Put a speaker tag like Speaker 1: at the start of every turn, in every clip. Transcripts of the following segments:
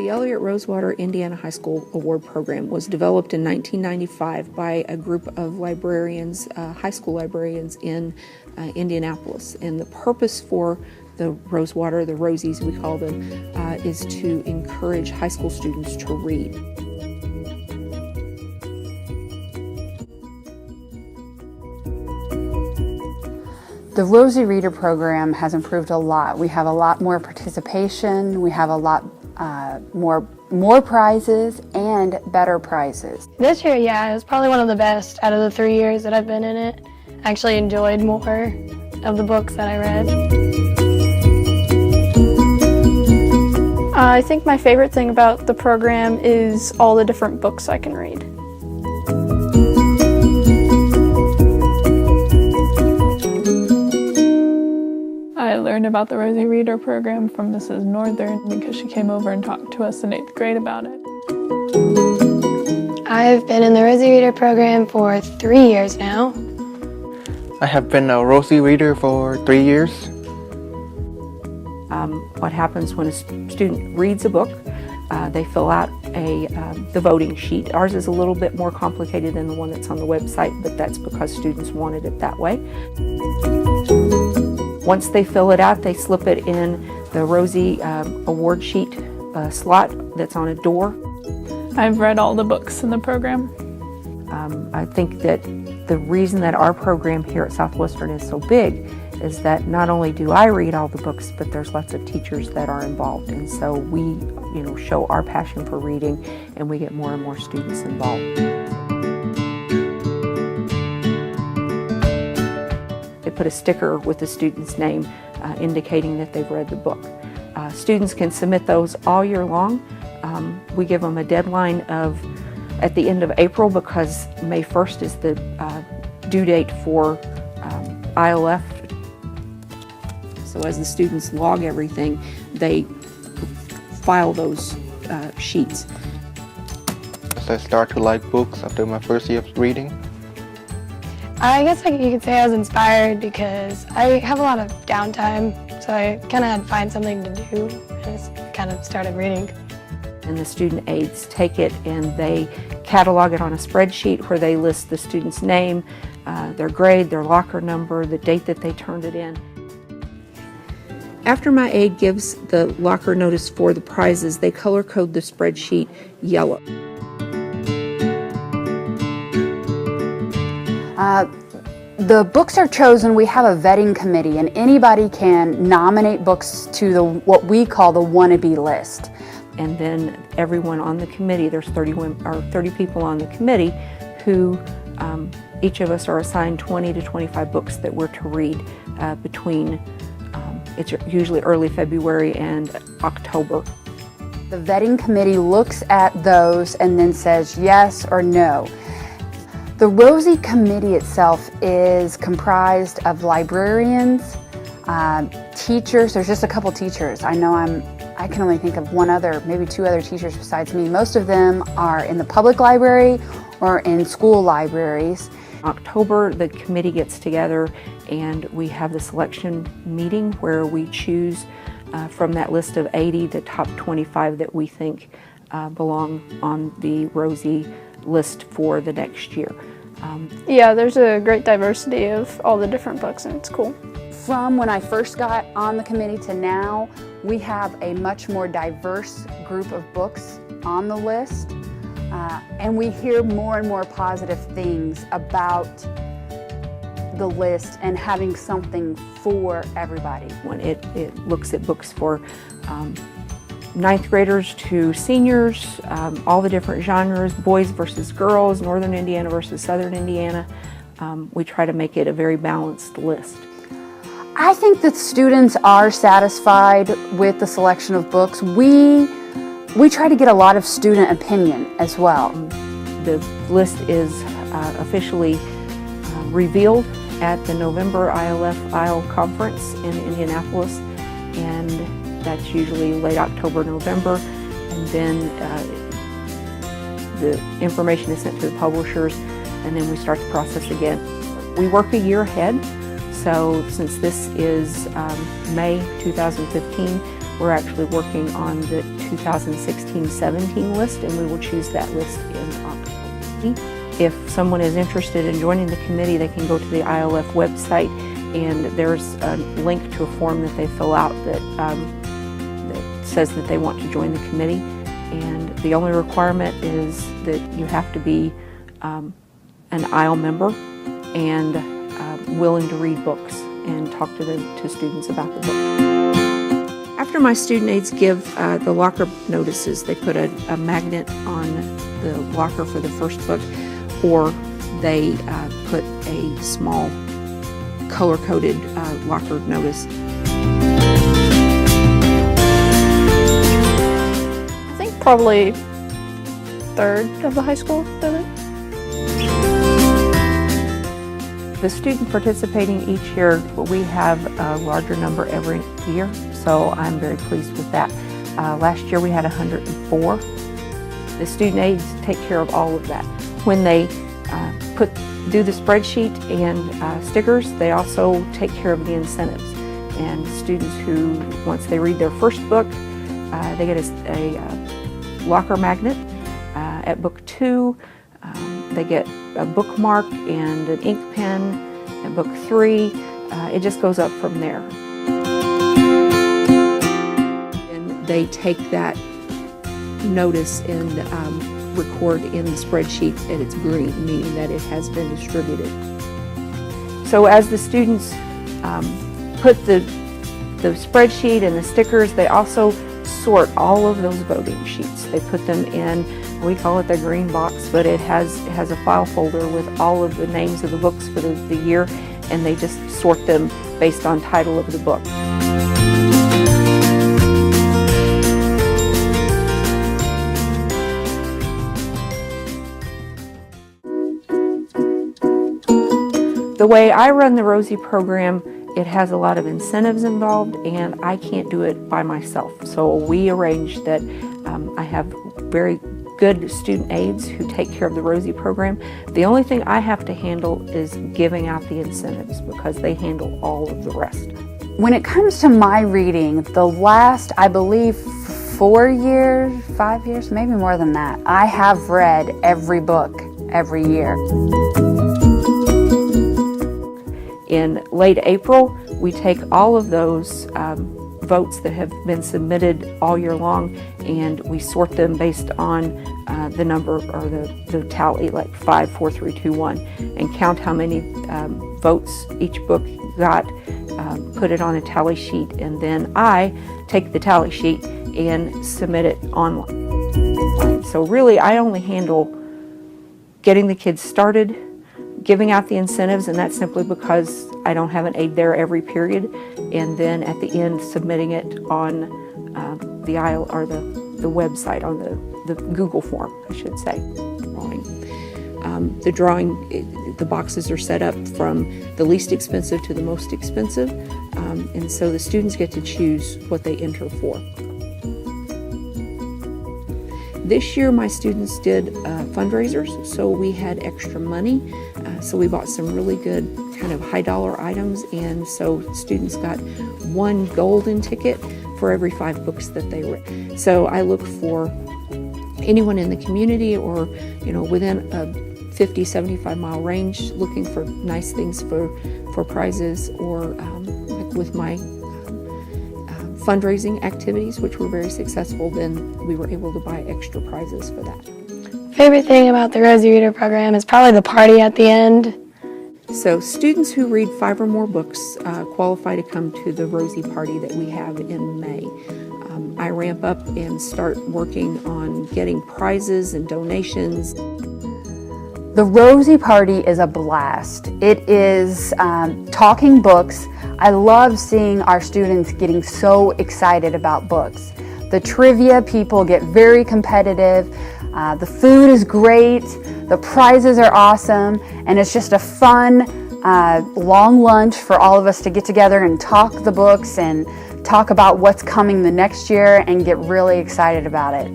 Speaker 1: The Elliott Rosewater Indiana High School Award Program was developed in 1995 by a group of librarians, high school librarians in Indianapolis. And the purpose for the Rosewater, the Rosies we call them, is to encourage high school students to read.
Speaker 2: The Rosie Reader program has improved a lot. We have a lot more participation, we have a lot more prizes and better prizes.
Speaker 3: This year, yeah, it was probably one of the best out of the 3 years that I've been in it. I actually enjoyed more of the books that I read.
Speaker 4: I think my favorite thing about the program is all the different books I can read.
Speaker 5: I learned about the Rosie Reader program from Mrs. Northern because she came over and talked to us in 8th grade about it.
Speaker 3: I've been in the Rosie Reader program for 3 years now.
Speaker 6: I have been a Rosie Reader for 3 years.
Speaker 1: What happens when a student reads a book, they fill out the voting sheet. Ours is a little bit more complicated than the one that's on the website, but that's because students wanted it that way. Once they fill it out, they slip it in the Rosie award sheet slot that's on a door.
Speaker 5: I've read all the books in the program.
Speaker 1: I think that the reason that our program here at Southwestern is so big is that not only do I read all the books, but there's lots of teachers that are involved. And so we, show our passion for reading, and we get more and more students involved. They put a sticker with the student's name indicating that they've read the book. Students can submit those all year long. We give them a deadline at the end of April because May 1st is the due date for ILF. So as the students log everything, they file those sheets.
Speaker 6: I start to like books after my first year of reading.
Speaker 3: I guess you could say I was inspired because I have a lot of downtime, so I kind of had to find something to do, and I just kind of started reading.
Speaker 1: And the student aides take it and they catalog it on a spreadsheet where they list the student's name, their grade, their locker number, the date that they turned it in. After my aide gives the locker notice for the prizes, they color code the spreadsheet yellow.
Speaker 2: The books are chosen. We have a vetting committee, and anybody can nominate books to what we call the wannabe list.
Speaker 1: And then everyone on the committee, there's 30 people on the committee who each of us are assigned 20 to 25 books that we're to read between, it's usually early February and October.
Speaker 2: The vetting committee looks at those and then says yes or no. The Rosie committee itself is comprised of librarians, teachers. There's just a couple teachers. I can only think of one other, maybe two other teachers besides me. Most of them are in the public library or in school libraries.
Speaker 1: October, the committee gets together and we have the selection meeting where we choose from that list of 80 the top 25 that we think belong on the Rosie list for the next year.
Speaker 4: Yeah, there's a great diversity of all the different books, and it's cool.
Speaker 2: From when I first got on the committee to now, we have a much more diverse group of books on the list, and we hear more and more positive things about the list and having something for everybody.
Speaker 1: When it looks at books for 9th graders to seniors, all the different genres, boys versus girls, Northern Indiana versus Southern Indiana. We try to make it a very balanced list.
Speaker 2: I think that students are satisfied with the selection of books. We try to get a lot of student opinion as well.
Speaker 1: The list is officially revealed at the November ILF-IL conference in Indianapolis, and that's usually late October, November, and then the information is sent to the publishers, and then we start the process again. We work a year ahead, so since this is May 2015, we're actually working on the 2016-17 list, and we will choose that list in October. If someone is interested in joining the committee, they can go to the ILF website, and there's a link to a form that they fill out that says that they want to join the committee. And the only requirement is that you have to be an aisle member and willing to read books and talk to students about the book. After my student aides give the locker notices, they put a magnet on the locker for the first book, or they put a small color-coded locker notice.
Speaker 4: I think probably third of the high school building.
Speaker 1: The student participating each year, we have a larger number every year, so I'm very pleased with that. Last year we had 104. The student aides take care of all of that. When they do the spreadsheet and stickers, they also take care of the incentives. And students who, once they read their first book, they get a locker magnet. At book 2, they get a bookmark and an ink pen. At book 3, it just goes up from there. And they take that notice and record in the spreadsheet that it's green, meaning that it has been distributed. So as the students put the spreadsheet and the stickers, they also sort all of those voting sheets. They put them in, we call it the green box, but it has a file folder with all of the names of the books for the year, and they just sort them based on title of the book. The way I run the Rosie program, it has a lot of incentives involved, and I can't do it by myself. So we arrange that I have very good student aides who take care of the Rosie program. The only thing I have to handle is giving out the incentives, because they handle all of the rest.
Speaker 2: When it comes to my reading, the last, I believe, 4 years, 5 years, maybe more than that, I have read every book every year.
Speaker 1: In late April, we take all of those votes that have been submitted all year long, and we sort them based on the number or the tally, like 5, 4, 3, 2, 1, and count how many votes each book got, put it on a tally sheet, and then I take the tally sheet and submit it online. So really, I only handle getting the kids started, giving out the incentives, and that's simply because I don't have an aide there every period, and then at the end submitting it on the aisle or the website, on the Google form, I should say. The drawing, the boxes are set up from the least expensive to the most expensive, and so the students get to choose what they enter for. This year my students did fundraisers, so we had extra money, so we bought some really good kind of high dollar items, and so students got 1 golden ticket for every 5 books that they read. So I look for anyone in the community, or within a 50-75 mile range, looking for nice things for prizes, or like with my fundraising activities, which were very successful, then we were able to buy extra prizes for that.
Speaker 3: Favorite thing about the Rosie Reader program is probably the party at the end.
Speaker 1: So students who read 5 or more books qualify to come to the Rosie party that we have in May. I ramp up and start working on getting prizes and donations.
Speaker 2: The Rosie party is a blast. It is talking books. I love seeing our students getting so excited about books. The trivia people get very competitive. The food is great. The prizes are awesome. And it's just a fun, long lunch for all of us to get together and talk the books and talk about what's coming the next year and get really excited about it.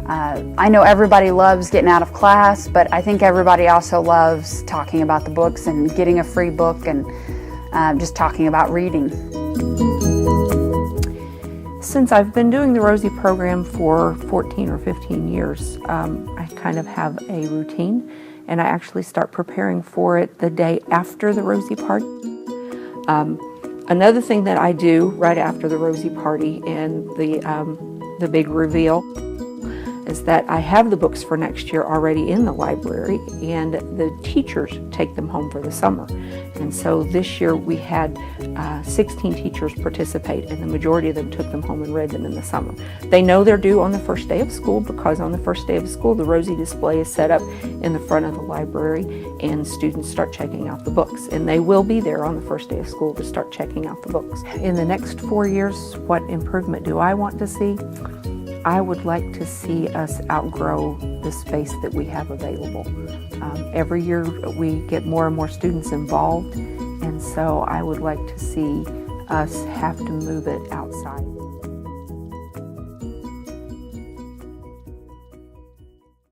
Speaker 2: I know everybody loves getting out of class, but I think everybody also loves talking about the books and getting a free book and just talking about reading.
Speaker 1: Since I've been doing the Rosie program for 14 or 15 years, I kind of have a routine, and I actually start preparing for it the day after the Rosie party. Another thing that I do right after the Rosie party and the big reveal is that I have the books for next year already in the library, and the teachers take them home for the summer. And so this year we had 16 teachers participate, and the majority of them took them home and read them in the summer. They know they're due on the first day of school, because on the first day of school the Rosie display is set up in the front of the library, and students start checking out the books. And they will be there on the first day of school to start checking out the books. In the next 4 years, what improvement do I want to see? I would like to see us outgrow the space that we have available. Every year we get more and more students involved, and so I would like to see us have to move it outside.